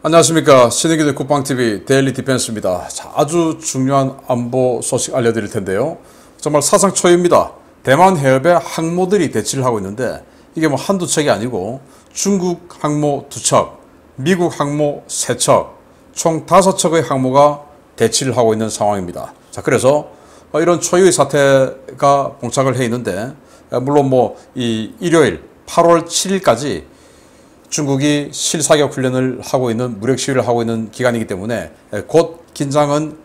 안녕하십니까. 신의기대 국방TV 데일리 디펜스입니다. 자, 아주 중요한 안보 소식 알려드릴 텐데요. 정말 사상 초유입니다. 대만 해협에 항모들이 대치를 하고 있는데 이게 뭐 한두 척이 아니고 중국 항모 2척, 미국 항모 3척, 총 5척의 항모가 대치를 하고 있는 상황입니다. 자, 그래서 이런 초유의 사태가 봉착을 해 있는데 물론 뭐 이 일요일 8월 7일까지 중국이 실사격 훈련을 하고 있는 무력 시위를 하고 있는 기간이기 때문에 곧 긴장은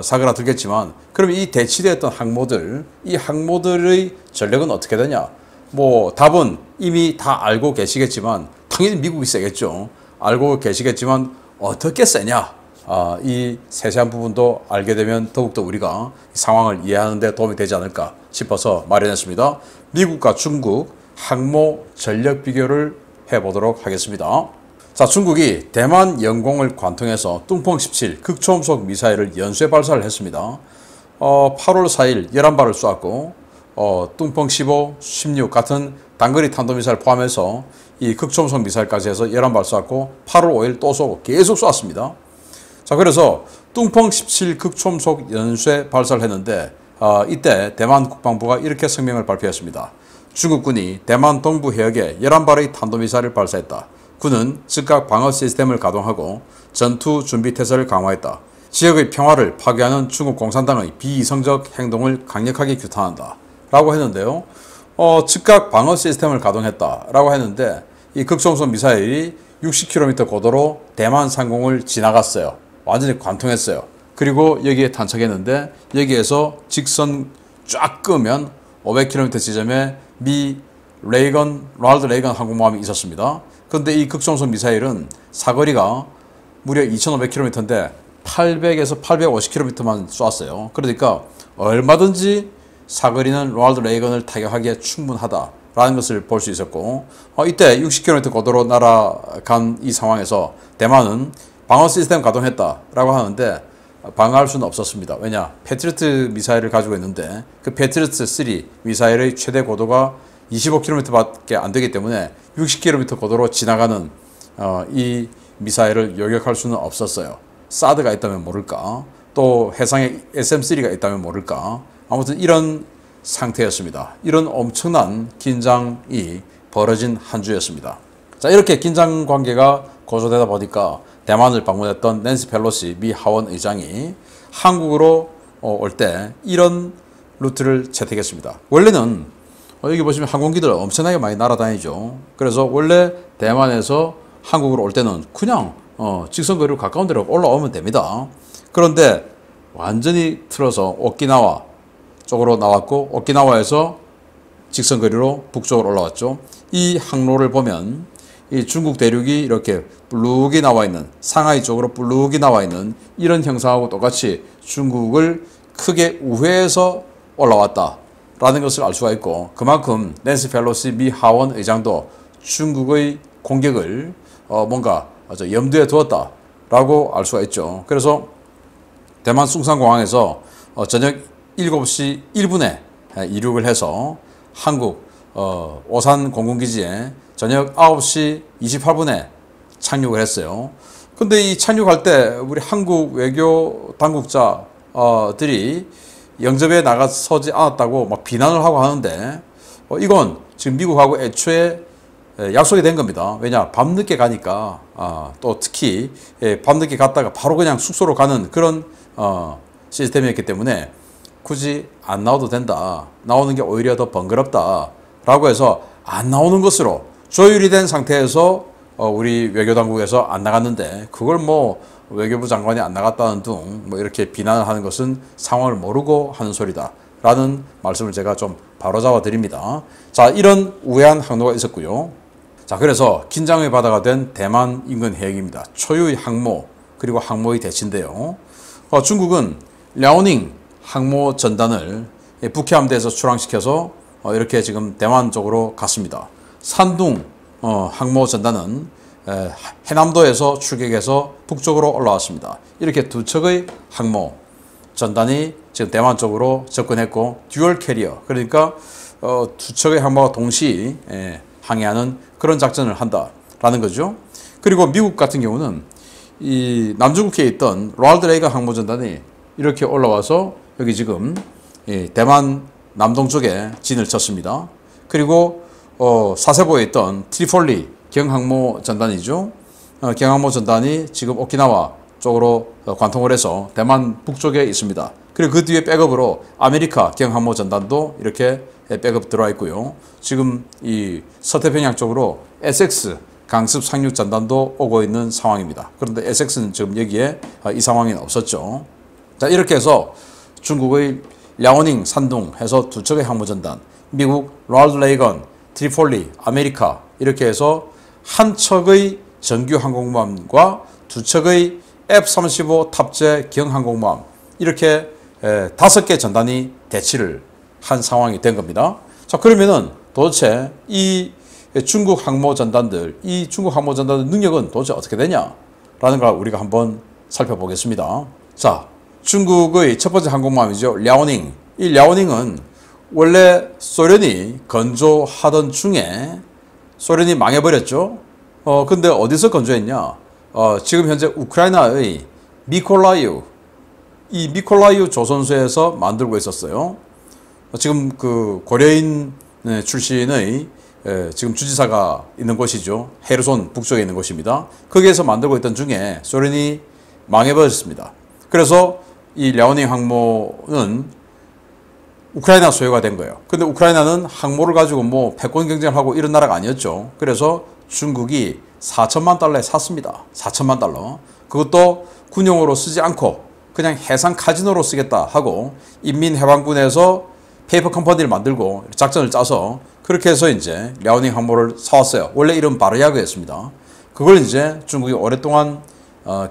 사그라들겠지만 그럼 이 대치되었던 항모들, 이 항모들의 전력은 어떻게 되냐? 뭐 답은 이미 다 알고 계시겠지만 당연히 미국이 세겠죠. 알고 계시겠지만 어떻게 세냐? 이 세세한 부분도 알게 되면 더욱더 우리가 상황을 이해하는 데 도움이 되지 않을까 싶어서 마련했습니다. 미국과 중국 항모 전력 비교를 해보도록 하겠습니다. 자, 중국이 대만 영공을 관통해서 뚱펑 17 극초음속 미사일을 연쇄 발사를 했습니다. 8월 4일 11발을 쏘았고 뚱펑 15, 16 같은 단거리 탄도미사일 포함해서 이 극초음속 미사일까지 해서 11발 쏘았고 8월 5일 또 쏘고 계속 쏘았습니다. 자, 그래서 뚱펑 17 극초음속 연쇄 발사를 했는데 이때 대만 국방부가 이렇게声明을 발표했습니다. 중국군이 대만 동부 해역에 11발의 탄도미사일을 발사했다. 군은 즉각 방어 시스템을 가동하고 전투 준비 태세를 강화했다. 지역의 평화를 파괴하는 중국 공산당의 비이성적 행동을 강력하게 규탄한다. 라고 했는데요. 즉각 방어 시스템을 가동했다. 라고 했는데 이 극초음속 미사일이 60km 고도로 대만 상공을 지나갔어요. 완전히 관통했어요. 그리고 여기에 탄착했는데 여기에서 직선 쫙 끄면 500km 지점에 미 로널드 레이건 항공모함이 있었습니다. 그런데 이 극초음속 미사일은 사거리가 무려 2500km인데 800에서 850km만 쏘았어요. 그러니까 얼마든지 사거리는 로널드 레이건을 타격하기에 충분하다라는 것을 볼 수 있었고 이때 60km 고도로 날아간 이 상황에서 대만은 방어 시스템 가동했다라고 하는데 방어할 수는 없었습니다. 왜냐? 패트리어트 미사일을 가지고 있는데 그 패트리어트 3 미사일의 최대 고도가 25km밖에 안 되기 때문에 60km 고도로 지나가는 이 미사일을 요격할 수는 없었어요. 사드가 있다면 모를까? 또 해상에 SM3가 있다면 모를까? 아무튼 이런 상태였습니다. 이런 엄청난 긴장이 벌어진 한 주였습니다. 자, 이렇게 긴장 관계가 고조되다 보니까 대만을 방문했던 낸시 펠로시 미 하원 의장이 한국으로 올 때 이런 루트를 채택했습니다. 원래는 여기 보시면 항공기들 엄청나게 많이 날아다니죠. 그래서 원래 대만에서 한국으로 올 때는 그냥 직선거리로 가까운 데로 올라오면 됩니다. 그런데 완전히 틀어서 오키나와 쪽으로 나왔고 오키나와에서 직선거리로 북쪽으로 올라왔죠. 이 항로를 보면 이 중국 대륙이 이렇게 불룩이 나와 있는 상하이 쪽으로 불룩이 나와 있는 이런 형상하고 똑같이 중국을 크게 우회해서 올라왔다라는 것을 알 수가 있고 그만큼 낸시 펠로시 미 하원 의장도 중국의 공격을 뭔가 염두에 두었다라고 알 수가 있죠. 그래서 대만 숭산공항에서 저녁 7시 1분에 이륙을 해서 한국 오산 공군기지에 저녁 9시 28분에 착륙을 했어요. 근데 이 착륙할 때 우리 한국 외교 당국자들이 영접에 나가서지 않았다고 막 비난을 하고 하는데 이건 지금 미국하고 애초에 약속이 된 겁니다. 왜냐? 밤늦게 가니까 또 특히 밤늦게 갔다가 바로 그냥 숙소로 가는 그런 시스템이었기 때문에 굳이 안 나와도 된다. 나오는 게 오히려 더 번거롭다. 라고 해서 안 나오는 것으로 조율이 된 상태에서 우리 외교당국에서 안 나갔는데 그걸 뭐 외교부 장관이 안 나갔다는 둥 뭐 이렇게 비난을 하는 것은 상황을 모르고 하는 소리다 라는 말씀을 제가 좀 바로잡아 드립니다. 자, 이런 우회한 항로가 있었고요. 자, 그래서 긴장의 바다가 된 대만 인근 해역입니다. 초유의 항모 그리고 항모의 대치인데요. 중국은 랴오닝 항모 전단을 북해함대에서 출항시켜서 이렇게 지금 대만 쪽으로 갔습니다. 산둥 항모 전단은 해남도에서 출격해서 북쪽으로 올라왔습니다. 이렇게 두 척의 항모 전단이 지금 대만 쪽으로 접근했고 듀얼 캐리어 그러니까 두 척의 항모가 동시 항해하는 그런 작전을 한다라는 거죠. 그리고 미국 같은 경우는 이 남중국해에 있던 로널드 레이건 항모전단이 이렇게 올라와서 여기 지금 대만 남동쪽에 진을 쳤습니다. 그리고 사세보에 있던 트리폴리 경항모 전단이죠. 경항모 전단이 지금 오키나와 쪽으로 관통을 해서 대만 북쪽에 있습니다. 그리고 그 뒤에 백업으로 아메리카 경항모 전단도 이렇게 백업 들어와 있고요. 지금 이 서태평양 쪽으로 SX 강습 상륙 전단도 오고 있는 상황입니다. 그런데 SX는 지금 여기에 이 상황에는 없었죠. 자, 이렇게 해서 중국의 랴오닝, 산둥 해서 두 척의 항모전단, 미국 로널드 레이건, 트리폴리, 아메리카 이렇게 해서 한 척의 정규 항공모함과 두 척의 F-35 탑재 경항공모함 이렇게 5개 전단이 대치를 한 상황이 된 겁니다. 자, 그러면은 도대체 이 중국 항모전단들, 이 중국 항모전단의 능력은 도대체 어떻게 되냐라는 걸 우리가 한번 살펴보겠습니다. 자, 중국의 첫 번째 항공모함이죠. 랴오닝. 이 랴오닝은 원래 소련이 건조하던 중에 소련이 망해버렸죠. 근데 어디서 건조했냐? 지금 현재 우크라이나의 미콜라이우, 이 미콜라이우 조선소에서 만들고 있었어요. 지금 그 고려인 출신의 지금 주지사가 있는 곳이죠. 헤르손 북쪽에 있는 곳입니다. 거기에서 만들고 있던 중에 소련이 망해버렸습니다. 그래서 이 랴오닝 항모는 우크라이나 소유가 된 거예요. 근데 우크라이나는 항모를 가지고 뭐 패권 경쟁을 하고 이런 나라가 아니었죠. 그래서 중국이 4천만 달러에 샀습니다. 4천만 달러. 그것도 군용으로 쓰지 않고 그냥 해상 카지노로 쓰겠다 하고 인민해방군에서 페이퍼 컴퍼니를 만들고 작전을 짜서 그렇게 해서 이제 랴오닝 항모를 사왔어요. 원래 이름 바르야그였습니다. 그걸 이제 중국이 오랫동안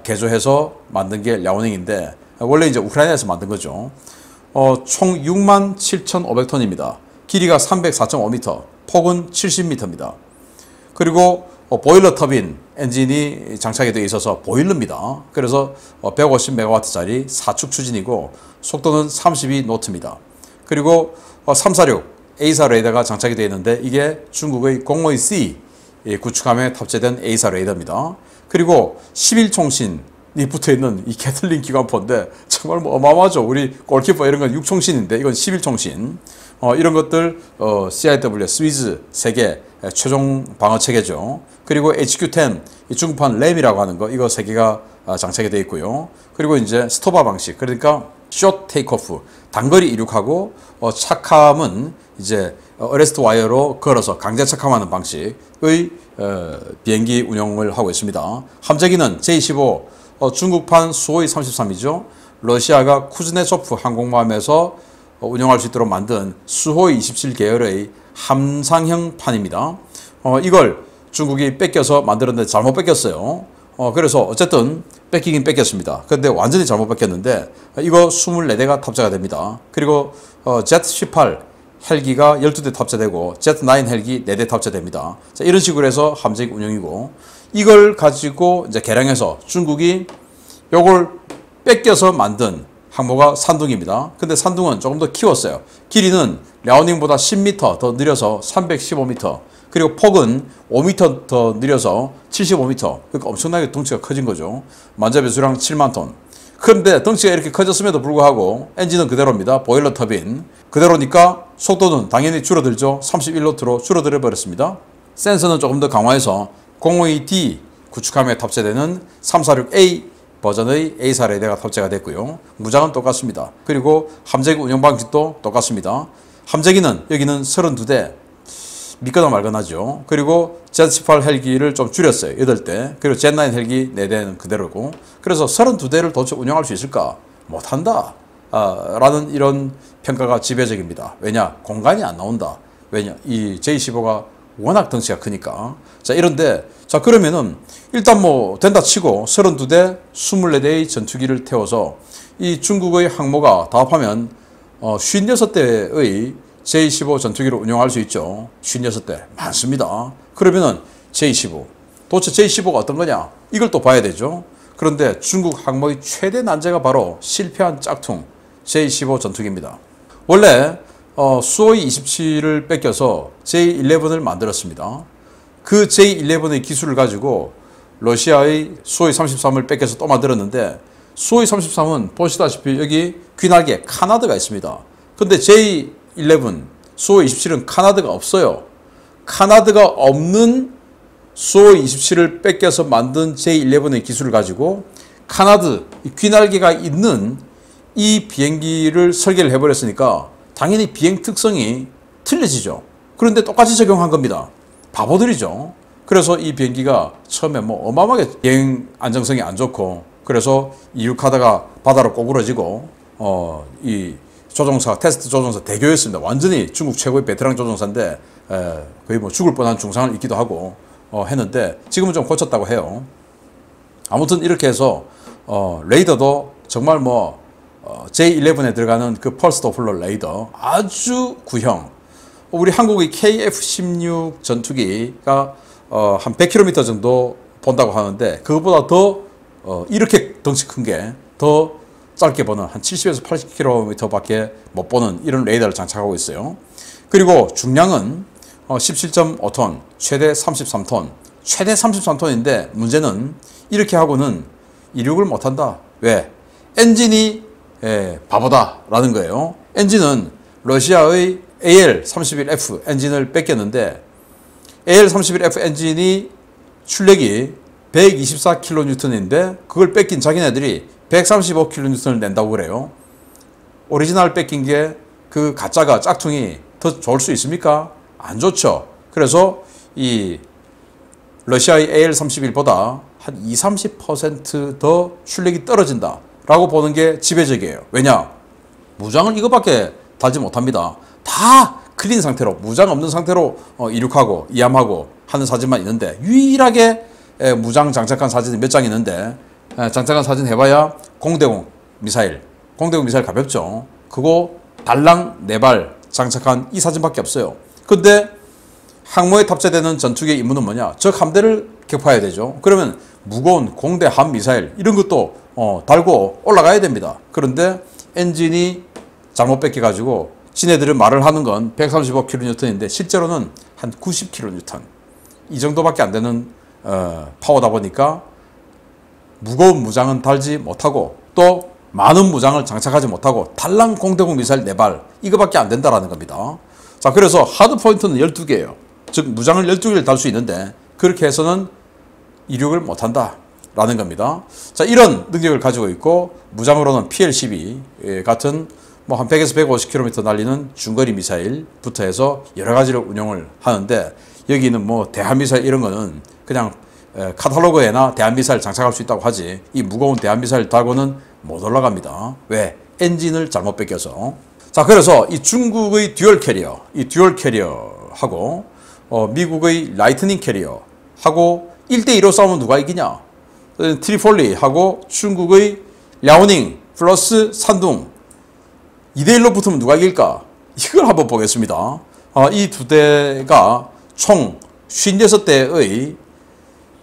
개조해서 만든 게 랴오닝인데 원래 이제 우크라이나에서 만든 거죠. 총 67,500톤입니다. 길이가 304.5m, 폭은 70m입니다. 그리고 보일러 터빈 엔진이 장착이 되어 있어서 보일러입니다. 그래서 150MW짜리 4축 추진이고 속도는 32노트입니다. 그리고 346 A사 레이더가 장착이 되어 있는데 이게 중국의 052C 구축함에 탑재된 A사 레이더입니다. 그리고 11총신이 붙어있는 이 게틀링 기관포인데 정말 뭐 어마어마하죠. 우리 골키퍼 이런 건 6총신인데 이건 11총신. 이런 것들 CIW 스위즈 세계 최종 방어 체계죠. 그리고 HQ-10 중국판 램이라고 하는 거 이거 3개가 장착이 되어 있고요. 그리고 이제 스토바 방식 그러니까 숏 테이크오프 단거리 이륙하고 착함은 이제 어레스트 와이어로 걸어서 강제 착함하는 방식의 비행기 운용을 하고 있습니다. 함재기는 J-15 중국판 수호이 33이죠. 러시아가 쿠즈네초프 항공모함에서 운용할 수 있도록 만든 수호이 27 계열의 함상형 판입니다. 이걸 중국이 뺏겨서 만들었는데 잘못 뺏겼어요. 그래서 어쨌든 뺏기긴 뺏겼습니다. 근데 완전히 잘못 뺏겼는데 이거 24대가 탑재가 됩니다. 그리고 Z-18 헬기가 12대 탑재되고 Z-9 헬기 4대 탑재됩니다. 자, 이런 식으로 해서 함재기 운용이고 이걸 가지고 이제 개량해서 중국이 요걸 뺏겨서 만든 항모가 산둥입니다. 근데 산둥은 조금 더 키웠어요. 길이는 랴오닝보다 10m 더 느려서 315m 그리고 폭은 5m 더 느려서 75m 그러니까 엄청나게 덩치가 커진 거죠. 만재 배수량 7만 톤. 그런데 덩치가 이렇게 커졌음에도 불구하고 엔진은 그대로입니다. 보일러 터빈 그대로니까 속도는 당연히 줄어들죠. 31노트로 줄어들어 버렸습니다. 센서는 조금 더 강화해서 052D 구축함에 탑재되는 346A 버전의 A사 레이더가 탑재가 됐고요. 무장은 똑같습니다. 그리고 함재기 운영 방식도 똑같습니다. 함재기는 여기는 32대 믿거나 말거나죠. 그리고 Z-18 헬기를 좀 줄였어요. 8대. 그리고 Z-9 헬기 4대는 그대로고. 그래서 32대를 도대체 운영할 수 있을까? 못한다. 라는 이런 평가가 지배적입니다. 왜냐? 공간이 안 나온다. 왜냐? 이 J-15가 워낙 덩치가 크니까. 자, 이런데, 자, 그러면은, 일단 뭐, 된다 치고, 32대, 24대의 전투기를 태워서, 이 중국의 항모가 다 합하면, 56대의 J-15 전투기를 운용할 수 있죠. 56대. 많습니다. 그러면은, J-15. 도대체 J-15가 어떤 거냐? 이걸 또 봐야 되죠. 그런데 중국 항모의 최대 난제가 바로 실패한 짝퉁, J-15 전투기입니다. 원래, 수호이 27을 뺏겨서 J-11을 만들었습니다. 그 J-11의 기술을 가지고 러시아의 수호이 33을 뺏겨서 또 만들었는데 수호이 33은 보시다시피 여기 귀날개 카나드가 있습니다. 근데 J11 수호이 27은 카나드가 없어요. 카나드가 없는 수호이 27을 뺏겨서 만든 J11의 기술을 가지고 카나드 귀날개가 있는 이 비행기를 설계를 해버렸으니까 당연히 비행 특성이 틀려지죠. 그런데 똑같이 적용한 겁니다. 바보들이죠. 그래서 이 비행기가 처음에 뭐 어마어마하게 비행 안정성이 안 좋고 그래서 이륙하다가 바다로 꼬부러지고 이 조종사 테스트 조종사 대교였습니다. 완전히 중국 최고의 베테랑 조종사인데 거의 뭐 죽을 뻔한 중상을 입기도 하고 했는데 지금은 좀 고쳤다고 해요. 아무튼 이렇게 해서 레이더도 정말 뭐 J11에 들어가는 그 펄스 도플러 레이더 아주 구형. 우리 한국의 KF-16 전투기가 한 100km 정도 본다고 하는데 그것보다 더 이렇게 덩치 큰 게 더 짧게 보는 한 70에서 80km 밖에 못 보는 이런 레이더를 장착하고 있어요. 그리고 중량은 17.5톤, 최대 33톤. 최대 33톤인데 문제는 이렇게 하고는 이륙을 못한다. 왜? 엔진이 바보다라는 거예요. 엔진은 러시아의 AL-31F 엔진을 뺏겼는데 AL-31F 엔진이 출력이 124kN인데 그걸 뺏긴 자기네들이 135kN을 낸다고 그래요. 오리지널 뺏긴 게 그 가짜가 짝퉁이 더 좋을 수 있습니까? 안 좋죠. 그래서 이 러시아의 AL-31보다 한 20-30% 더 출력이 떨어진다라고 보는 게 지배적이에요. 왜냐? 무장을 이거밖에 달지 못합니다. 다 클린 상태로 무장 없는 상태로 이륙하고 이함하고 하는 사진만 있는데 유일하게 무장 장착한 사진이 몇 장 있는데 장착한 사진 해봐야 공대공 미사일 가볍죠. 그거 달랑 4발 장착한 이 사진밖에 없어요. 근데 항모에 탑재되는 전투기의 임무는 뭐냐? 적 함대를 격파해야 되죠. 그러면 무거운 공대 함 미사일 이런 것도 달고 올라가야 됩니다. 그런데 엔진이 잘못 뺏겨가지고 지네들은 말을 하는 건 135kN인데 실제로는 한 90kN 이 정도밖에 안 되는 파워다 보니까 무거운 무장은 달지 못하고 또 많은 무장을 장착하지 못하고 달랑 공대공 미사일 4발 이거밖에 안 된다라는 겁니다. 자, 그래서 하드 포인트는 12개예요. 즉 무장을 12개를 달 수 있는데 그렇게 해서는 이륙을 못한다 라는 겁니다. 자, 이런 능력을 가지고 있고 무장으로는 PL-12 같은 뭐 한 100에서 150km 날리는 중거리 미사일부터 해서 여러 가지를 운용을 하는데 여기는 뭐 대한미사일 이런 거는 그냥 카탈로그에나 대한미사일 장착할 수 있다고 하지 이 무거운 대한미사일 달고는 못 올라갑니다. 왜? 엔진을 잘못 뺏겨서. 자, 그래서 이 중국의 듀얼 캐리어하고 미국의 라이트닝 캐리어하고 1대2로 싸우면 누가 이기냐? 트리폴리하고 중국의 랴오닝 플러스 산둥 2대1로 붙으면 누가 이길까? 이걸 한번 보겠습니다. 이 두 대가 총 56대의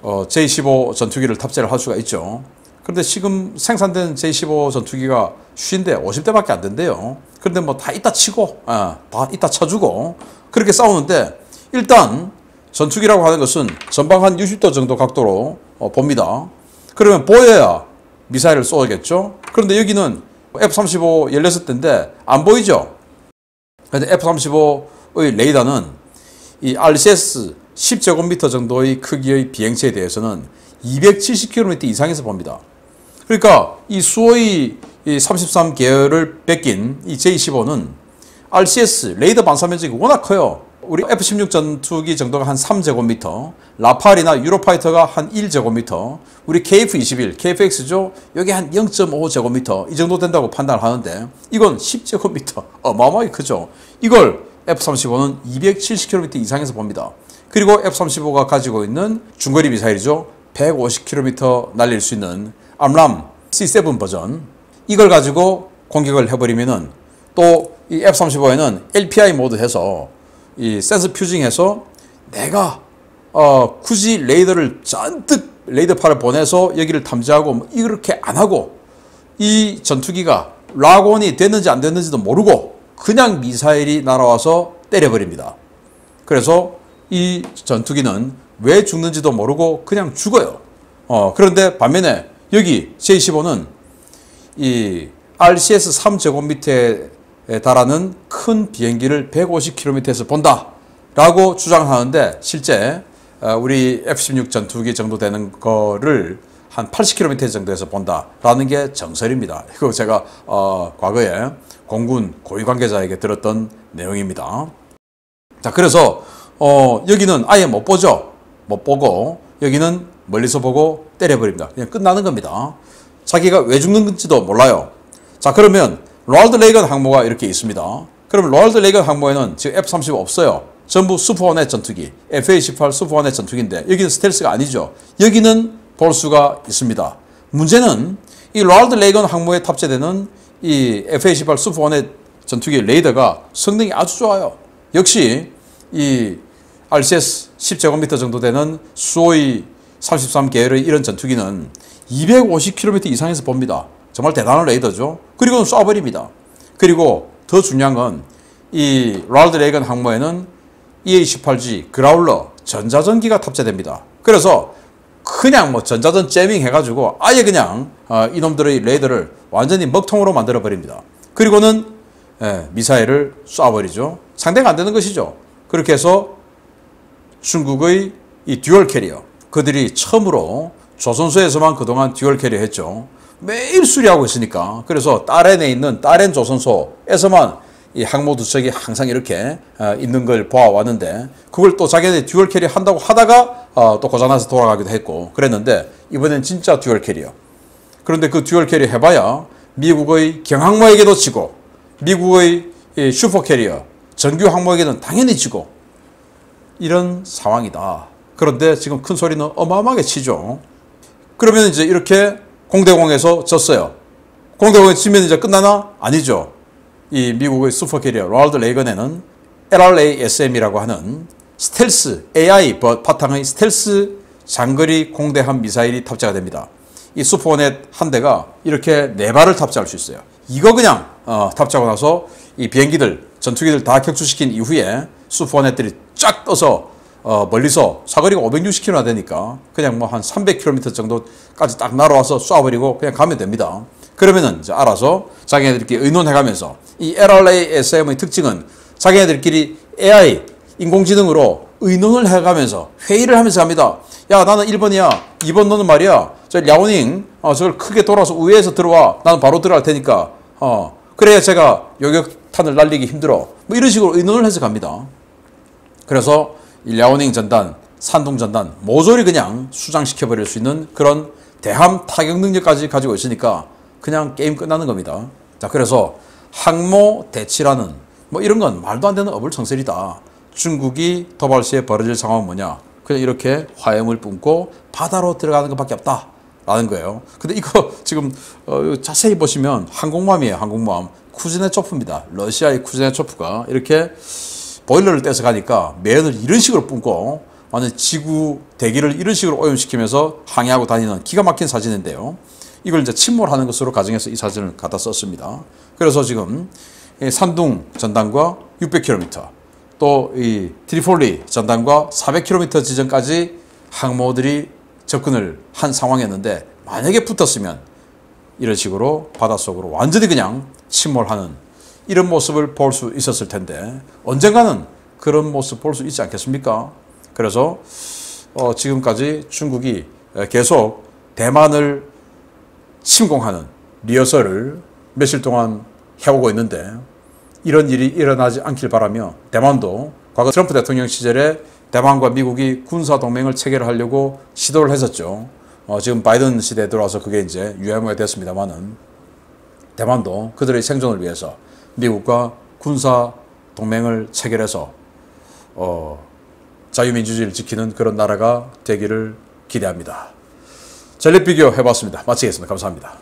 J-15 전투기를 탑재를 할 수가 있죠. 그런데 지금 생산된 J-15 전투기가 50대, 50대밖에 안 된대요. 그런데 뭐 다 이따 치고, 다 이따 쳐주고, 그렇게 싸우는데, 일단 전투기라고 하는 것은 전방 한 60도 정도 각도로 봅니다. 그러면 보여야 미사일을 쏘겠죠. 그런데 여기는 F-35 16대인데 안 보이죠. 그런데 F-35의 레이더는 이 RCS 10제곱미터 정도의 크기의 비행체에 대해서는 270km 이상에서 봅니다. 그러니까 이 수호이 33 계열을 뺏긴 이 J-15는 RCS 레이더 반사 면적이 워낙 커요. 우리 F-16 전투기 정도가 한 3제곱미터, 라팔이나 유로파이터가 한 1제곱미터, 우리 KF-21, KF-X죠? 여기 한 0.5제곱미터 이 정도 된다고 판단을 하는데 이건 10제곱미터, 어마어마하게 크죠. 이걸 F-35는 270km 이상에서 봅니다. 그리고 F-35가 가지고 있는 중거리 미사일이죠. 150km 날릴 수 있는 암람 C7 버전 이걸 가지고 공격을 해버리면은 또 이 F-35에는 LPI 모드 해서 이 센서 퓨징해서 내가 굳이 레이더를 잔뜩 레이더파를 보내서 여기를 탐지하고 뭐 이렇게 안 하고 이 전투기가 락온이 됐는지 안 됐는지도 모르고 그냥 미사일이 날아와서 때려버립니다. 그래서 이 전투기는 왜 죽는지도 모르고 그냥 죽어요. 그런데 반면에 여기 J15는 이 RCS 3제곱미터에 달하는 큰 비행기를 150km에서 본다라고 주장하는데 실제 우리 F-16 전투기 정도 되는 거를 한 80km 정도에서 본다라는 게 정설입니다. 이거 제가 과거에 공군 고위 관계자에게 들었던 내용입니다. 자, 그래서 여기는 아예 못 보죠. 못 보고 여기는 멀리서 보고 때려버립니다. 그냥 끝나는 겁니다. 자기가 왜 죽는 건지도 몰라요. 자, 그러면 로널드 레이건 항모가 이렇게 있습니다. 그러면 로널드 레이건 항모에는 지금 F-35 없어요. 전부 슈퍼호넷 전투기, F-18 슈퍼호넷 전투기인데 여기는 스텔스가 아니죠. 여기는 볼 수가 있습니다. 문제는 이 로널드 레이건 항모에 탑재되는 이 F-18 슈퍼호넷 전투기 레이더가 성능이 아주 좋아요. 역시 이 RCS 10제곱미터 정도 되는 수호이 33 계열의 이런 전투기는 250km 이상에서 봅니다. 정말 대단한 레이더죠. 그리고는 쏴버립니다. 그리고 더 중요한 건 이 로널드 레이건 항모에는 EA-18G 그라울러 전자전기가 탑재됩니다. 그래서 그냥 뭐 전자전 재밍 해가지고 아예 그냥 이놈들의 레이더를 완전히 먹통으로 만들어 버립니다. 그리고는 미사일을 쏴버리죠. 상대가 안 되는 것이죠. 그렇게 해서 중국의 이 듀얼 캐리어, 그들이 처음으로 조선소에서만 그동안 듀얼 캐리어 했죠. 매일 수리하고 있으니까. 그래서 딸엔에 있는 딸엔 조선소에서만 이 항모 두 척이 항상 이렇게 있는 걸 보아왔는데 그걸 또 자기네 듀얼 캐리어 한다고 하다가 또 고장나서 돌아가기도 했고 그랬는데 이번엔 진짜 듀얼 캐리어. 그런데 그 듀얼 캐리어 해봐야 미국의 경항모에게도 지고 미국의 슈퍼 캐리어 정규 항모에게는 당연히 지고 이런 상황이다. 그런데 지금 큰 소리는 어마어마하게 치죠. 그러면 이제 이렇게 공대공에서 졌어요. 공대공에서 지면 이제 끝나나? 아니죠. 이 미국의 슈퍼캐리어 로널드 레이건에는 LRASM이라고 하는 스텔스 AI 바탕의 스텔스 장거리 공대함 미사일이 탑재가 됩니다. 이 슈퍼호넷 한 대가 이렇게 4발을 탑재할 수 있어요. 이거 그냥 탑재하고 나서 이 비행기들 전투기들 다 격추시킨 이후에 슈퍼호넷들이 쫙 떠서 멀리서 사거리가 560km나 되니까 그냥 뭐 한 300km 정도까지 딱 날아와서 쏴버리고 그냥 가면 됩니다. 그러면은 이제 알아서 자기네들끼리 의논해가면서 이 LRASM의 특징은 자기네들끼리 AI 인공지능으로 의논을 해가면서 회의를 하면서 합니다. 야, 나는 1번이야. 2번 너는 말이야. 저 랴오닝 저걸 크게 돌아서 우회해서 들어와. 나는 바로 들어갈 테니까. 그래야 제가 요격탄을 날리기 힘들어. 뭐 이런 식으로 의논을 해서 갑니다. 그래서 이 랴오닝 전단, 산둥 전단 모조리 그냥 수장시켜버릴 수 있는 그런 대함 타격 능력까지 가지고 있으니까 그냥 게임 끝나는 겁니다. 자, 그래서 항모 대치라는 뭐 이런 건 말도 안 되는 어불성설이다. 중국이 도발 시에 벌어질 상황은 뭐냐? 그냥 이렇게 화염을 뿜고 바다로 들어가는 것밖에 없다. 라는 거예요. 근데 이거 지금 자세히 보시면 항공모함이에요. 항공모함. 쿠즈네초프입니다. 러시아의 쿠즈네초프가 이렇게 보일러를 떼서 가니까 매연을 이런 식으로 뿜고 완전 지구 대기를 이런 식으로 오염시키면서 항해하고 다니는 기가 막힌 사진인데요. 이걸 이제 침몰하는 것으로 가정해서 이 사진을 갖다 썼습니다. 그래서 지금 산둥 전단과 600km 또 이 트리폴리 전단과 400km 지점까지 항모들이 접근을 한 상황이었는데 만약에 붙었으면 이런 식으로 바닷속으로 완전히 그냥 침몰하는 이런 모습을 볼 수 있었을 텐데 언젠가는 그런 모습 볼 수 있지 않겠습니까? 그래서 지금까지 중국이 계속 대만을 침공하는 리허설을 며칠 동안 해오고 있는데 이런 일이 일어나지 않길 바라며 대만도 과거 트럼프 대통령 시절에 대만과 미국이 군사동맹을 체결하려고 시도를 했었죠. 지금 바이든 시대에 들어와서 그게 이제 유야무야 됐습니다만은 대만도 그들의 생존을 위해서 미국과 군사동맹을 체결해서 자유민주주의를 지키는 그런 나라가 되기를 기대합니다. 전력 비교 해봤습니다. 마치겠습니다. 감사합니다.